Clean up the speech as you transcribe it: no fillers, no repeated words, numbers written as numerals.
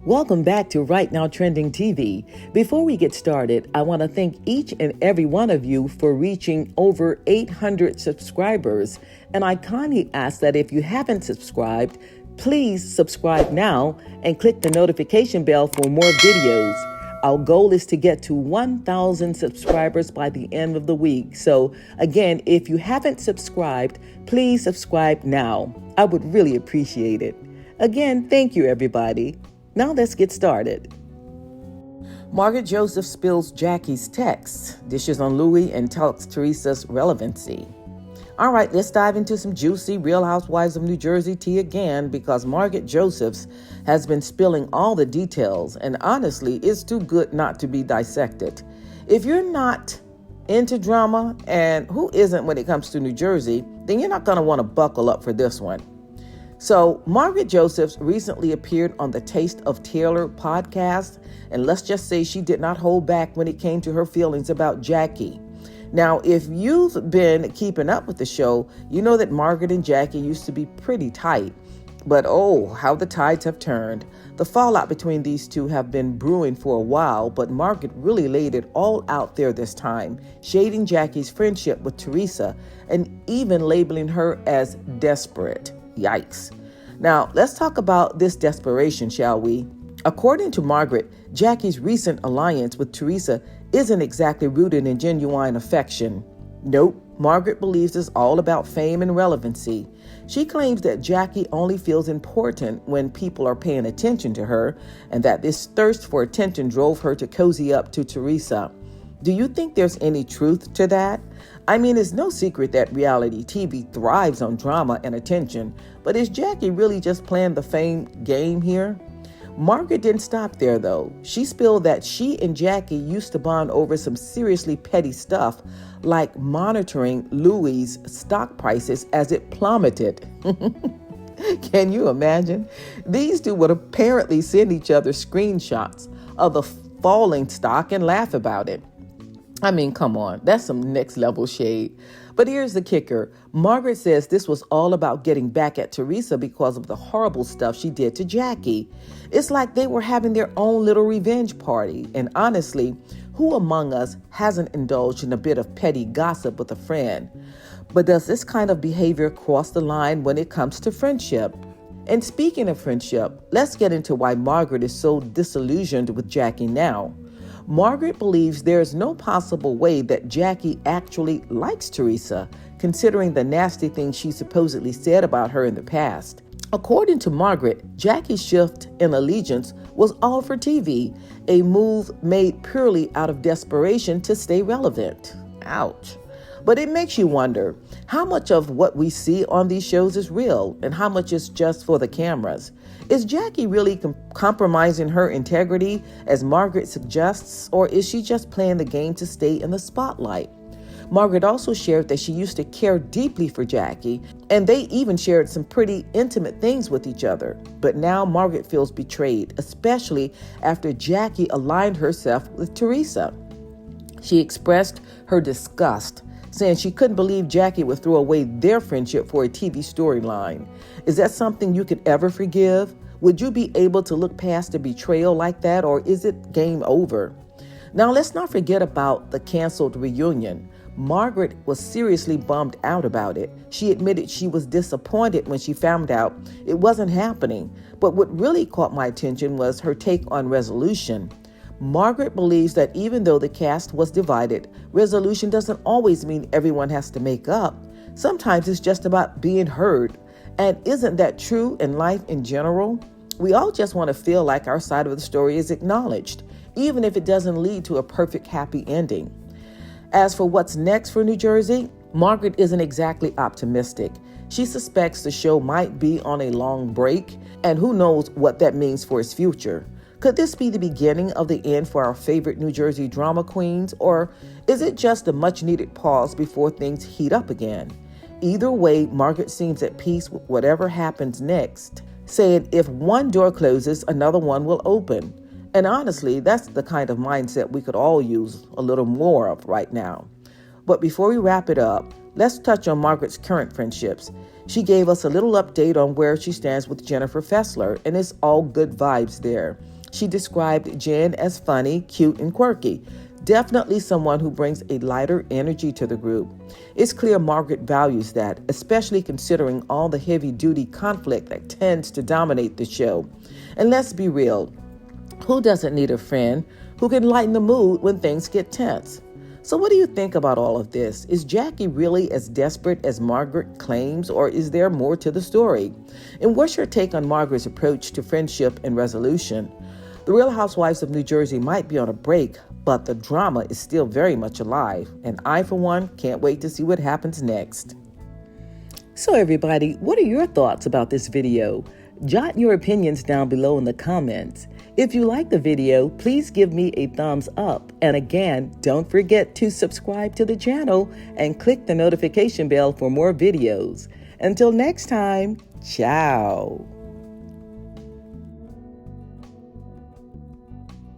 Welcome back to Right Now Trending TV. Before we get started, I want to thank each and every one of you for reaching over 800 subscribers. And I kindly ask that if you haven't subscribed, please subscribe now and click the notification bell for more videos. Our goal is to get to 1,000 subscribers by the end of the week. So again, if you haven't subscribed, please subscribe now. I would really appreciate it. Again, thank you, everybody. Now let's get started. Margaret Joseph spills Jackie's texts, dishes on Louis, and talks Teresa's relevancy. All right, let's dive into some juicy Real Housewives of New Jersey tea again, because Margaret Josephs has been spilling all the details, and honestly, it's too good not to be dissected. If you're not into drama, and who isn't when it comes to New Jersey, then you're not going to want to buckle up for this one. So, Margaret Josephs recently appeared on the Taste of Taylor podcast, and let's just say she did not hold back when it came to her feelings about Jackie. Now, if you've been keeping up with the show, you know that Margaret and Jackie used to be pretty tight. But oh, how the tides have turned. The fallout between these two have been brewing for a while, but Margaret really laid it all out there this time, shading Jackie's friendship with Teresa and even labeling her as desperate. Yikes. Now, let's talk about this desperation, shall we? According to Margaret, Jackie's recent alliance with Teresa isn't exactly rooted in genuine affection. Nope, Margaret believes it's all about fame and relevancy. She claims that Jackie only feels important when people are paying attention to her, and that this thirst for attention drove her to cozy up to Teresa. Do you think there's any truth to that? I mean, it's no secret that reality TV thrives on drama and attention, but is Jackie really just playing the fame game here? Margaret didn't stop there, though. She spilled that she and Jackie used to bond over some seriously petty stuff, like monitoring Louis' stock prices as it plummeted. Can you imagine? These two would apparently send each other screenshots of the falling stock and laugh about it. I mean, come on, that's some next level shade. But here's the kicker. Margaret says this was all about getting back at Teresa because of the horrible stuff she did to Jackie. It's like they were having their own little revenge party. And honestly, who among us hasn't indulged in a bit of petty gossip with a friend? But does this kind of behavior cross the line when it comes to friendship? And speaking of friendship, let's get into why Margaret is so disillusioned with Jackie now. Margaret believes there is no possible way that Jackie actually likes Teresa, considering the nasty things she supposedly said about her in the past. According to Margaret, Jackie's shift in allegiance was all for TV, a move made purely out of desperation to stay relevant. Ouch. But it makes you wonder, how much of what we see on these shows is real and how much is just for the cameras? Is Jackie really compromising her integrity, as Margaret suggests, or is she just playing the game to stay in the spotlight? Margaret also shared that she used to care deeply for Jackie, and they even shared some pretty intimate things with each other. But now Margaret feels betrayed, especially after Jackie aligned herself with Teresa. She expressed her disgust, saying she couldn't believe Jackie would throw away their friendship for a TV storyline. Is that something you could ever forgive? Would you be able to look past a betrayal like that, or is it game over? Now, let's not forget about the canceled reunion. Margaret was seriously bummed out about it. She admitted she was disappointed when she found out it wasn't happening. But what really caught my attention was her take on resolution. Margaret believes that even though the cast was divided, resolution doesn't always mean everyone has to make up. Sometimes it's just about being heard. And isn't that true in life in general? We all just want to feel like our side of the story is acknowledged, even if it doesn't lead to a perfect happy ending. As for what's next for New Jersey, Margaret isn't exactly optimistic. She suspects the show might be on a long break, and who knows what that means for its future. Could this be the beginning of the end for our favorite New Jersey drama queens, or is it just a much-needed pause before things heat up again? Either way, Margaret seems at peace with whatever happens next, saying if one door closes, another one will open. And honestly, that's the kind of mindset we could all use a little more of right now. But before we wrap it up, let's touch on Margaret's current friendships. She gave us a little update on where she stands with Jennifer Fessler, and it's all good vibes there. She described Jen as funny, cute, and quirky. Definitely someone who brings a lighter energy to the group. It's clear Margaret values that, especially considering all the heavy-duty conflict that tends to dominate the show. And let's be real, who doesn't need a friend who can lighten the mood when things get tense? So what do you think about all of this? Is Jackie really as desperate as Margaret claims, or is there more to the story? And what's your take on Margaret's approach to friendship and resolution? The Real Housewives of New Jersey might be on a break, but the drama is still very much alive. And I, for one, can't wait to see what happens next. So everybody, what are your thoughts about this video? Jot your opinions down below in the comments. If you like the video, please give me a thumbs up. And again, don't forget to subscribe to the channel and click the notification bell for more videos. Until next time, ciao.